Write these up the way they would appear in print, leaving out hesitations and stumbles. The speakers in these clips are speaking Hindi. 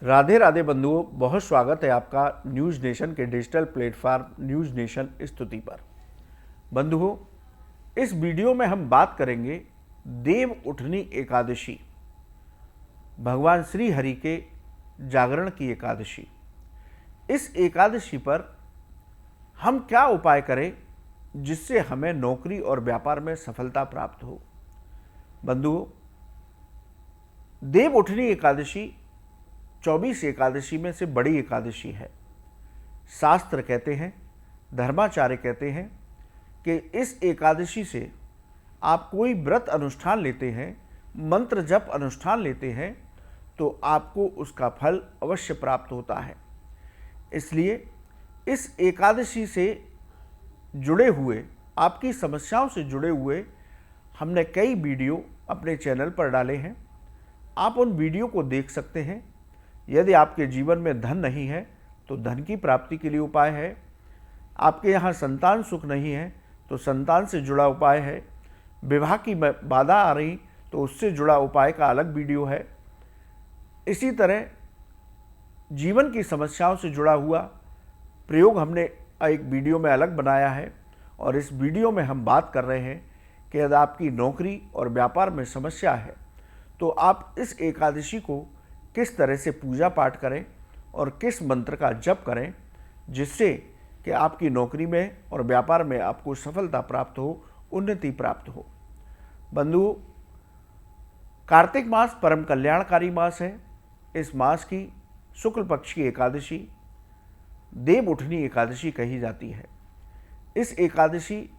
राधे राधे बंधुओं, बहुत स्वागत है आपका न्यूज़ नेशन के डिजिटल प्लेटफॉर्म न्यूज़ नेशन स्तुति पर। बंधुओं, इस वीडियो में हम बात करेंगे देव उठनी एकादशी, भगवान श्री हरि के जागरण की एकादशी। इस एकादशी पर हम क्या उपाय करें जिससे हमें नौकरी और व्यापार में सफलता प्राप्त हो। बंधुओं, देव उठनी एकादशी 24 एकादशी में से बड़ी एकादशी है। शास्त्र कहते हैं, धर्माचार्य कहते हैं कि इस एकादशी से आप कोई व्रत अनुष्ठान लेते हैं, मंत्र जप अनुष्ठान लेते हैं तो आपको उसका फल अवश्य प्राप्त होता है। इसलिए इस एकादशी से जुड़े हुए, आपकी समस्याओं से जुड़े हुए हमने कई वीडियो अपने चैनल पर डाले हैं। आप उन वीडियो को देख सकते हैं। यदि आपके जीवन में धन नहीं है तो धन की प्राप्ति के लिए उपाय है। आपके यहाँ संतान सुख नहीं है तो संतान से जुड़ा उपाय है। विवाह की बाधा आ रही तो उससे जुड़ा उपाय का अलग वीडियो है। इसी तरह जीवन की समस्याओं से जुड़ा हुआ प्रयोग हमने एक वीडियो में अलग बनाया है। और इस वीडियो में हम बात कर रहे हैं कि यदि आपकी नौकरी और व्यापार में समस्या है तो आप इस एकादशी को किस तरह से पूजा पाठ करें और किस मंत्र का जप करें जिससे कि आपकी नौकरी में और व्यापार में आपको सफलता प्राप्त हो, उन्नति प्राप्त हो। बंधुओं, कार्तिक मास परम कल्याणकारी मास है। इस मास की शुक्ल पक्ष की एकादशी देव उठनी एकादशी कही जाती है। इस एकादशी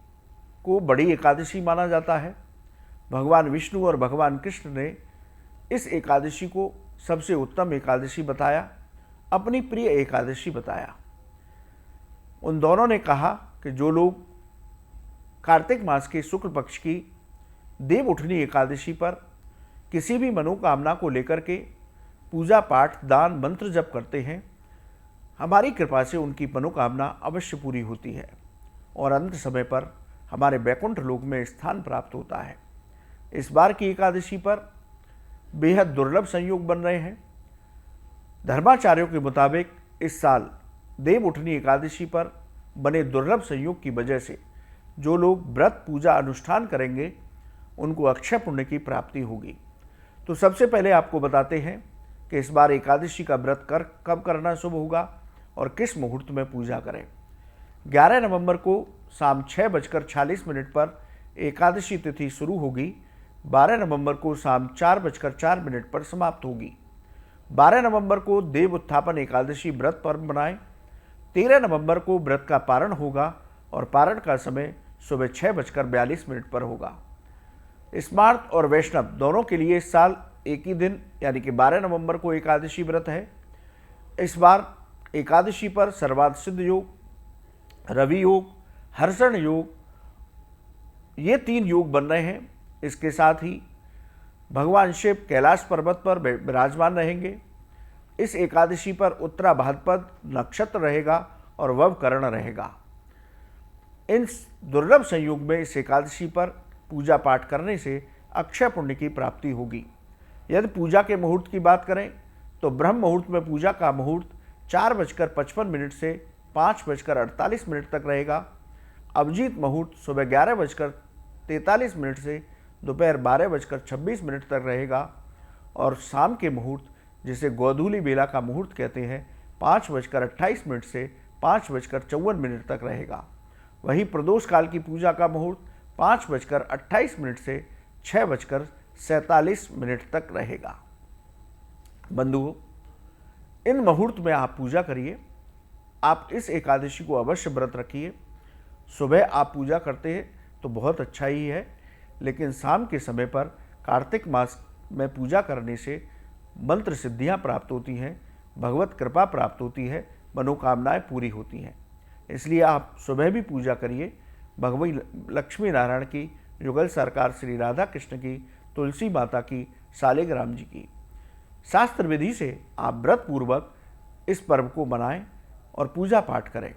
को बड़ी एकादशी माना जाता है। भगवान विष्णु और भगवान कृष्ण ने इस एकादशी को सबसे उत्तम एकादशी बताया, अपनी प्रिय एकादशी बताया। उन दोनों ने कहा कि जो लोग कार्तिक मास के शुक्ल पक्ष की देव उठनी एकादशी पर किसी भी मनोकामना को लेकर के पूजा पाठ, दान, मंत्र जप करते हैं, हमारी कृपा से उनकी मनोकामना अवश्य पूरी होती है और अंत समय पर हमारे वैकुंठ लोक में स्थान प्राप्त होता है। इस बार की एकादशी पर बेहद दुर्लभ संयोग बन रहे हैं। धर्माचार्यों के मुताबिक इस साल देव उठनी एकादशी पर बने दुर्लभ संयोग की वजह से जो लोग व्रत पूजा अनुष्ठान करेंगे उनको अक्षय पुण्य की प्राप्ति होगी। तो सबसे पहले आपको बताते हैं कि इस बार एकादशी का व्रत कब करना शुभ होगा और किस मुहूर्त में पूजा करें। 11 नवंबर को शाम 6:46 पर एकादशी तिथि शुरू होगी। 12 नवंबर को शाम 4:04 पर समाप्त होगी। 12 नवंबर को देव उत्थापन एकादशी व्रत पर्व मनाएं। 13 नवंबर को व्रत का पारण होगा और पारण का समय सुबह 6:42 पर होगा। स्मार्त और वैष्णव दोनों के लिए इस साल एक ही दिन यानी कि 12 नवंबर को एकादशी व्रत है। इस बार एकादशी पर सर्वार्थ सिद्ध योग, रवि योग, हर्षण योग, ये 3 योग बन रहे हैं। इसके साथ ही भगवान शिव कैलाश पर्वत पर विराजमान रहेंगे। इस एकादशी पर उत्तरा भाद्रपद नक्षत्र रहेगा और वव करण रहेगा। इन दुर्लभ संयोग में इस एकादशी पर पूजा पाठ करने से अक्षय पुण्य की प्राप्ति होगी। यदि पूजा के मुहूर्त की बात करें तो ब्रह्म मुहूर्त में पूजा का मुहूर्त 4:55 से 5:48 तक रहेगा। अभिजीत मुहूर्त सुबह 11:43 से दोपहर 12:26 तक रहेगा और शाम के मुहूर्त, जिसे गोधूली बेला का मुहूर्त कहते हैं, 5:28 से 5:54 तक रहेगा। वहीं प्रदोष काल की पूजा का मुहूर्त 5:28 से 6:47 तक रहेगा। बंधुओं, इन मुहूर्त में आप पूजा करिए। आप इस एकादशी को अवश्य व्रत रखिए। सुबह आप पूजा करते हैं तो बहुत अच्छा ही है, लेकिन शाम के समय पर कार्तिक मास में पूजा करने से मंत्र सिद्धियां प्राप्त होती हैं, भगवत कृपा प्राप्त होती है, मनोकामनाएं पूरी होती हैं। इसलिए आप सुबह भी पूजा करिए। भगवती लक्ष्मी नारायण की, युगल सरकार श्री राधा कृष्ण की, तुलसी माता की, शालिग्राम जी की। शास्त्र विधि से आप व्रत पूर्वक इस पर्व को मनाएं और पूजा पाठ करें।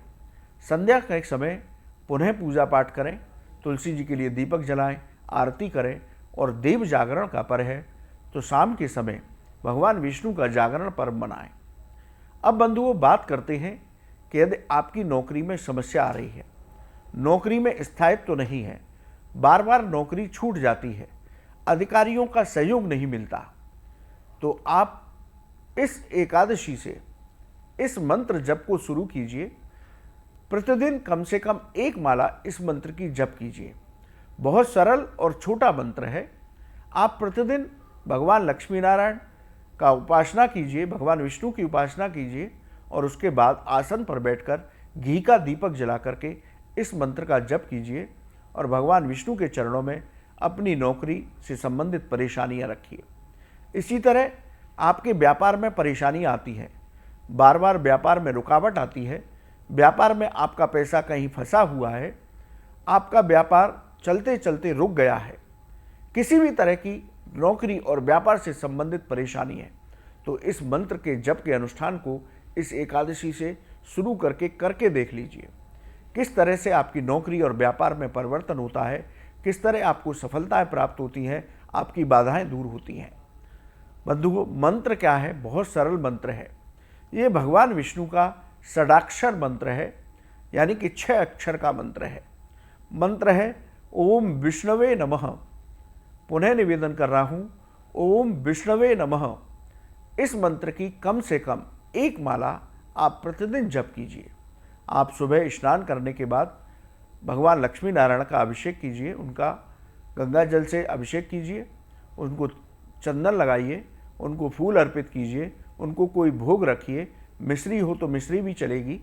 संध्या के समय पुनः पूजा पाठ करें, तुलसी जी के लिए दीपक जलाएं, आरती करें। और देव जागरण का पर्व है तो शाम के समय भगवान विष्णु का जागरण पर्व मनाएं। अब बंधुओं बात करते हैं कि यदि आपकी नौकरी में समस्या आ रही है, नौकरी में स्थायित्व तो नहीं है, बार बार नौकरी छूट जाती है, अधिकारियों का सहयोग नहीं मिलता, तो आप इस एकादशी से इस मंत्र जप को शुरू कीजिए। प्रतिदिन कम से कम 1 माला इस मंत्र की जप कीजिए। बहुत सरल और छोटा मंत्र है। आप प्रतिदिन भगवान लक्ष्मी नारायण का उपासना कीजिए, भगवान विष्णु की उपासना कीजिए और उसके बाद आसन पर बैठकर घी का दीपक जला करके इस मंत्र का जप कीजिए और भगवान विष्णु के चरणों में अपनी नौकरी से संबंधित परेशानियां रखिए। इसी तरह आपके व्यापार में परेशानी आती है, बार बार व्यापार में रुकावट आती है, व्यापार में आपका पैसा कहीं फंसा हुआ है, आपका व्यापार चलते चलते रुक गया है, किसी भी तरह की नौकरी और व्यापार से संबंधित परेशानी है, तो इस मंत्र के जप के अनुष्ठान को इस एकादशी से शुरू करके देख लीजिए किस तरह से आपकी नौकरी और व्यापार में परिवर्तन होता है, किस तरह आपको सफलताएं प्राप्त होती हैं, आपकी बाधाएं दूर होती हैं। बंधुओं, मंत्र क्या है? बहुत सरल मंत्र है। ये भगवान विष्णु का षडाक्षर मंत्र है, यानी कि 6 अक्षर का मंत्र है। मंत्र है ओम विष्णवे नमः। पुनः निवेदन कर रहा हूँ, ओम विष्णवे नमः। इस मंत्र की कम से कम 1 माला आप प्रतिदिन जप कीजिए। आप सुबह स्नान करने के बाद भगवान लक्ष्मी नारायण का अभिषेक कीजिए, उनका गंगा जल से अभिषेक कीजिए, उनको चंदन लगाइए, उनको फूल अर्पित कीजिए, उनको कोई भोग रखिए, मिश्री हो तो मिश्री भी चलेगी,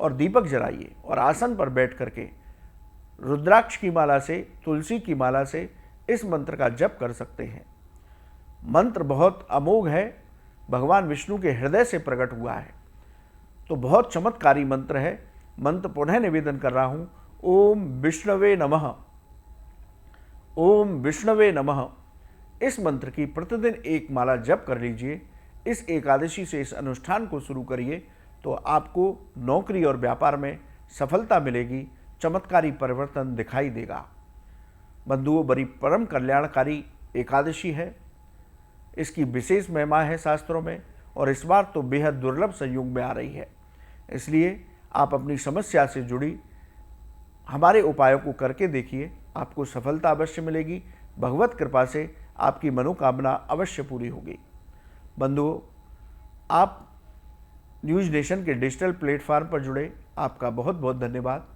और दीपक जलाइए और आसन पर बैठ करके रुद्राक्ष की माला से, तुलसी की माला से इस मंत्र का जप कर सकते हैं। मंत्र बहुत अमोघ है, भगवान विष्णु के हृदय से प्रकट हुआ है, तो बहुत चमत्कारी मंत्र है। मंत्र पुनः निवेदन कर रहा हूँ, ओम विष्णवे नमः। ओम विष्णवे नमः। इस मंत्र की प्रतिदिन 1 माला जप कर लीजिए। इस एकादशी से इस अनुष्ठान को शुरू करिए तो आपको नौकरी और व्यापार में सफलता मिलेगी, चमत्कारी परिवर्तन दिखाई देगा। बंधुओं, बड़ी परम कल्याणकारी एकादशी है, इसकी विशेष महिमा है शास्त्रों में, और इस बार तो बेहद दुर्लभ संयोग में आ रही है। इसलिए आप अपनी समस्या से जुड़ी हमारे उपायों को करके देखिए, आपको सफलता अवश्य मिलेगी। भगवत कृपा से आपकी मनोकामना अवश्य पूरी होगी। बंधुओं, आप न्यूज़ नेशन के डिजिटल प्लेटफॉर्म पर जुड़े, आपका बहुत बहुत धन्यवाद।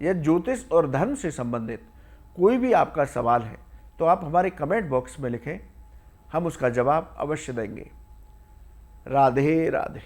यह ज्योतिष और धर्म से संबंधित कोई भी आपका सवाल है तो आप हमारे कमेंट बॉक्स में लिखें, हम उसका जवाब अवश्य देंगे। राधे राधे।